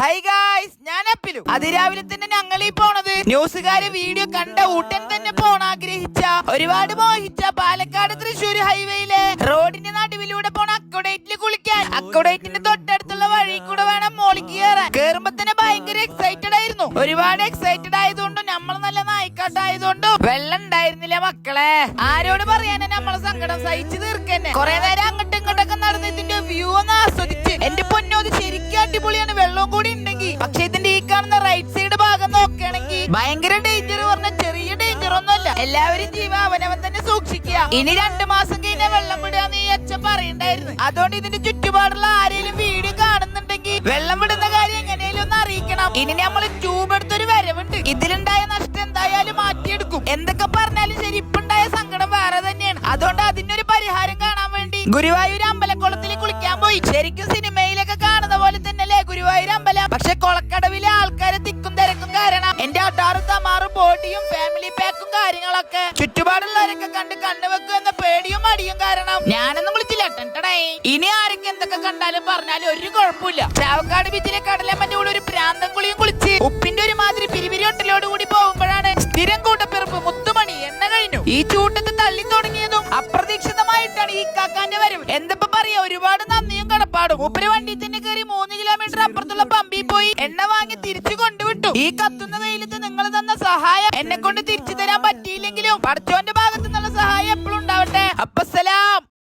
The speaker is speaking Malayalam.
ഹൈ ഗായ്സ്, ഞാൻ അപ്പിലു. അതിരാവിലെ തന്നെ ഞങ്ങൾ ഈ പോണത് ന്യൂസുകാര് വീഡിയോ കണ്ട ഉടൻ തന്നെ പോണ ആഗ്രഹിച്ച ഒരുപാട് മോഹിച്ച പാലക്കാട് തൃശ്ശൂർ ഹൈവേയിലെ റോഡിന്റെ നടുവിലൂടെ പോണ അക്കോഡേറ്റിൽ കുളിക്കാൻ. അക്കോഡേറ്റിന്റെ തൊട്ടടുത്തുള്ള വഴി കൂടെ വേണം മോളിക്ക് കയറാൻ. കേറുമ്പോ തന്നെ ഭയങ്കര എക്സൈറ്റഡ് ആയിരുന്നു. ഒരുപാട് എക്സൈറ്റഡ് ആയതുകൊണ്ടും നമ്മൾ നല്ല നായിക്കാട്ടായതുകൊണ്ടും വെള്ളം ഉണ്ടായിരുന്നില്ല മക്കളെ. ആരോട് പറയാനാ നമ്മളെ സങ്കടം സഹിച്ചു തീർക്കന്നെ. കുറെ നേരം അങ്ങോട്ടും ഇങ്ങോട്ടൊക്കെ നടന്ന് ഇതിന്റെ വ്യൂ ഒന്ന് ആസ്വദിച്ച് എന്റെ പൊന്നോത് ശരിക്കും അടിപൊളിയാണ്. വെള്ളവും കൂടി ഉണ്ടെങ്കിൽ. പക്ഷെ ഇതിന്റെ ഈ കാണുന്ന റൈറ്റ് സൈഡ് ഭാഗം നോക്കുകയാണെങ്കിൽ ഭയങ്കര ഡേഞ്ചർ പറഞ്ഞ ചെറിയ ഡേഞ്ചർ ഒന്നുമല്ല. എല്ലാവരും ജീവ അവനവൻ തന്നെ സൂക്ഷിക്കുക. ഇനി 2 മാസം കഴിഞ്ഞാൽ വെള്ളം വിടുകയെന്ന് ഈ അച്ഛൻ പറയണ്ടായിരുന്നു. അതുകൊണ്ട് ഇതിന്റെ ചുറ്റുപാടുള്ള ആരെങ്കിലും വീഡിയോ കാണുന്നുണ്ടെങ്കിൽ വെള്ളം വിടുന്ന കാര്യം എങ്ങനെയാലും ഒന്ന് അറിയിക്കണം. ഇനി നമ്മൾ ട്യൂബ് എടുത്തൊരു വരവുണ്ട്. ഇതിലുണ്ടായ നഷ്ടം എന്തായാലും മാറ്റിയെടുക്കും. എന്തൊക്കെ പറഞ്ഞാലും ശരി, ഇപ്പുണ്ടായ സങ്കടം വേറെ തന്നെയാണ്. അതുകൊണ്ട് അതിനൊരു പരിഹാരം കാണാൻ വേണ്ടി ഗുരുവായൂർ അമ്പലക്കുളത്തിൽ കുളിക്കാൻ പോയി. ശരിക്കും സിനിമയിലൊക്കെ കാണുന്ന പോലെ തന്നെയല്ലേ ഗുരുവായൂർ അമ്പലം. പക്ഷെ കൊളക്കടവിലെ ആൾക്കാരെ തിക്കും തിരക്കും കാരണം എന്റെ അടാറും തമാറും ബോഡിയും ഫാമിലി പാക്കും കാര്യങ്ങളൊക്കെ ചുറ്റുപാടുള്ളവരൊക്കെ കണ്ട് കണ്ണുവെക്കും എന്ന പേടിയും മടിയും കാരണം ഞാനൊന്നും വിളിച്ചില്ല. ഇനി ആരൊക്കെ എന്തൊക്കെ കണ്ടാലും പറഞ്ഞാലും ഒരു കുഴപ്പമില്ല. ചാവക്കാട് ബീച്ചിലെ കടലമ്മന്റെ കൂടെ ഒരു പ്രാന്തം കുളിയും കുളിച്ച് ഉപ്പിന്റെ ഒരു മാതിരി പിരിപിരി ഹോട്ടലോട് കൂടി പോകുമ്പോഴാണ് സ്ഥിരം കൂട്ടപ്പിറപ്പ് മുത്തുമണി എണ്ണ കഴിഞ്ഞു. ഈ ചൂട്ടത്ത് തള്ളി തുടങ്ങിയതും അപ്രതീക്ഷിതമായിട്ടാണ് ഈ കാക്കാന്റെ വരവ്. എന്തപ്പോ പറയാ, ഒരുപാട് നന്ദിയും കടപ്പാടും. ഉപ്പര് വണ്ടി തന്നെ കയറി 3 കിലോമീറ്റർ അപ്പുറത്തുള്ള പമ്പിൽ പോയി എണ്ണ വാങ്ങി തിരിച്ചു കൊണ്ടുവിട്ടു. ഈ കത്തുന്ന വെയിലത്ത് നിങ്ങൾ തന്ന സഹായം എന്നെ കൊണ്ട് തിരിച്ചു തരാൻ പറ്റിയില്ലെങ്കിലും പഠിച്ചോന്റെ ഭാഗത്തു നിന്നുള്ള സഹായം എപ്പോഴും ഉണ്ടാവട്ടെ. അപ്പസലാം.